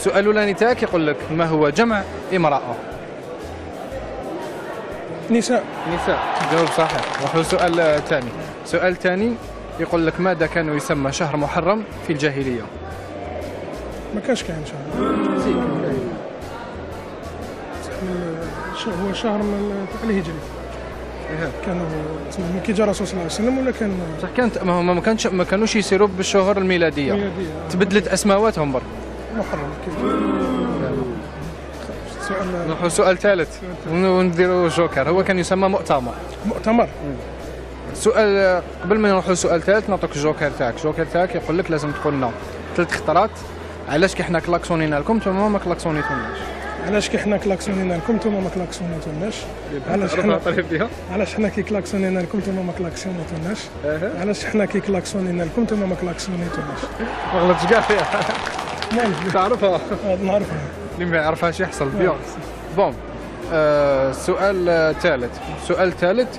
السؤال الاولاني تاعك يقول لك ما هو جمع امراه؟ نساء. نساء. جواب صحيح. نروحوا السؤال الثاني. السؤال الثاني يقول لك ماذا كان يسمى شهر محرم في الجاهليه؟ ما كانش كاين شهر. هو شهر من الهجري. كانوا تسمى كي جا الرسول صلى الله عليه وسلم ولا كان صح كانت ما كانوش يسيروا بالشهور الميلاديه. تبدلت اسماواتهم برك. محرم كيف. نروحوا سؤال ثالث ونديروا جوكر. هو كان يسمى مؤتمر. مؤتمر. سؤال قبل ما نروحوا للسؤال الثالث نعطيك الجوكر تاعك. الجوكر تاعك يقول لك لازم تقول لنا 3 خطرات علاش كي حنا كلاكسونينا لكم نتوما ما كلاكسونيتوناش. علاش كي حنا كلاكسونينا لكم نتوما ما كلاكسونيتوناش. علاش حنا كي كلاكسونينا لكم نتوما ما كلاكسونيتوناش. علاش حنا كي كلاكسونينا لكم نتوما ما كلاكسونيتوناش. ما غلطتش كاع فيها. تعرفها؟ نعرفها. اللي ما يعرفهاش يحصل بيان. بون السؤال الثالث. السؤال الثالث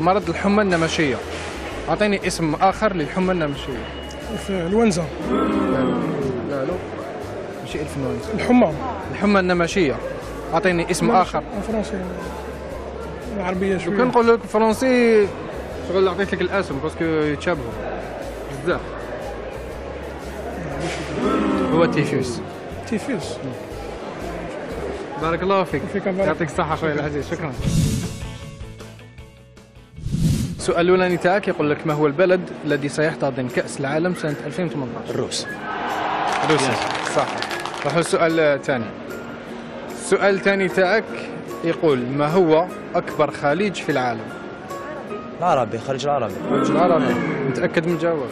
مرض الحمى النمشيه. اعطيني اسم اخر للحمى النمشيه. في الونزه. لا ماشي الانفلونزا. الحمى النمشيه. اعطيني اسم اخر. الفرنسي العربيه شويه. كان نقول لك فرنسي شغل عطيت لك الاسم باسكو يتشابهوا بزاف. هو تيفوس. بارك الله فيك. يعطيك الصحة خويا العزيز. شكرا. السؤال الأولاني تاعك يقول لك ما هو البلد الذي سيحتضن كأس العالم سنة 2018؟ روسيا. صح. نروح للسؤال الثاني. السؤال الثاني تاعك يقول ما هو أكبر خليج في العالم؟ خليج العربي. متأكد من الجواب؟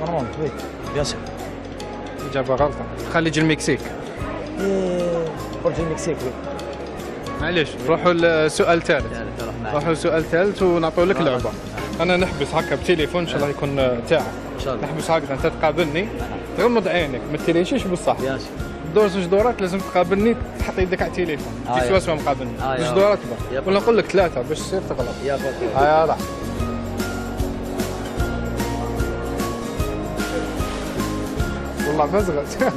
نورمال وي بيان سور. إجابة غلطة. خليج المكسيك. برج المكسيك وي. معليش نروحوا للسؤال الثالث. نروحوا للسؤال الثالث ونعطوا لك لعبة. أنا نحبس هكا بتليفون إن شاء الله يكون تاعك. إن شاء الله. نحبس هكذا أنت تقابلني تغمض عينك ما تريشيش بصح. بيان سور. دور 2 دورات لازم تقابلني تحط يدك على التليفون. سوا مقابلني. 2 دورات برك. ولا نقول لك 3 باش تصير تغلط. يا خويا. يلا. والله مزغت.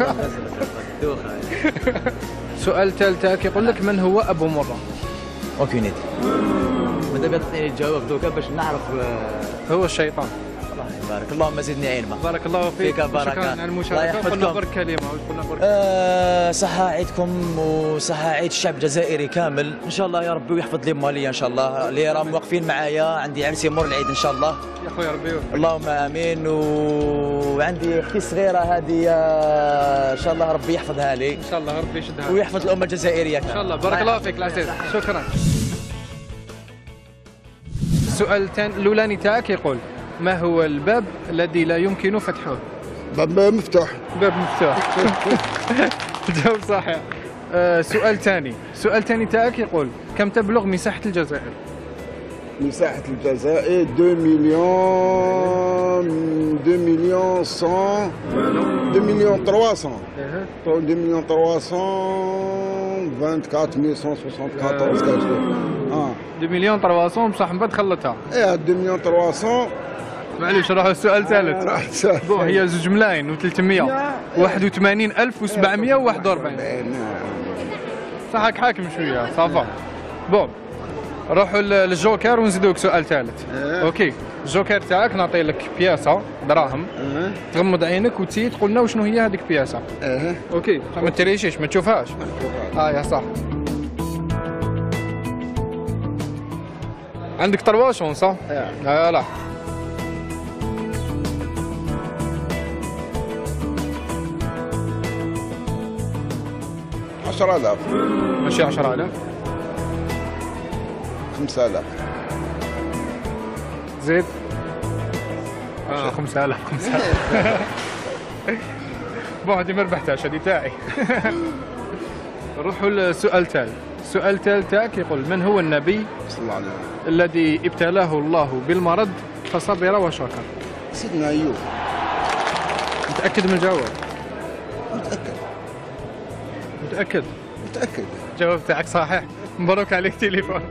السؤال الثالث تاعك يقول لك من هو ابو مرة؟ اوكي نيت. ماذا بيا تعطيني الجواب دوكا باش نعرف. هو الشيطان. الله يبارك. اللهم زدني علما. بارك الله فيك. بركة. شكرا على المشاركة. قلنا برك كلمة صحة عيدكم وصحة عيد الشعب الجزائري كامل ان شاء الله يا ربي ويحفظ لي ماليا ان شاء الله اللي راهم واقفين معايا. عندي عرسي مور العيد ان شاء الله. يا خويا ربي يوفقك. اللهم امين. وعندي اختي صغيرة هذه ان شاء الله ربي يحفظها لي. ان شاء الله ربي يشدها ويحفظ الأمة الجزائرية ان شاء الله. بارك الله فيك العزيز. شكرا. السؤال الأولاني تاعك يقول ما هو الباب الذي لا يمكن فتحه؟ باب مفتوح. باب مفتوح. جواب صحيح. سؤال ثاني. السؤال الثاني تاعك يقول كم تبلغ مساحة الجزائر؟ مساحة الجزائر 2 مليون 2 مليون 300. 2 مليون 324,174. 2 مليون 300 بصح من بعد خلطها. 2 مليون 300. معليش نروحوا للسؤال الثالث. هي 2 ملايين و381,741. صحك حاكم شويه صافا. بون نروحوا للجوكر ونزيدوك سؤال ثالث. اوكي. الجوكر تاعك نعطي لك بياسه دراهم. تغمض عينك وتسي تقول لنا وشنو هي هذيك البياسه. اوكي. ما تريشيش ما تشوفهاش. يا صح. عندك طرواشون صح؟ لا 10,000. ماشي 10,000. 5,000. زيد. 5,000. بون هذه ما ربحتهاش هذه تاعي. نروحوا للسؤال الثالث. السؤال الثالث تاعك يقول من هو النبي صلى الله عليه وسلم الذي ابتلاه الله بالمرض فصبر وشكر؟ سيدنا أيوب. متأكد من الجواب؟ متأكد. الجواب تاعك صحيح. مبروك عليك تليفون.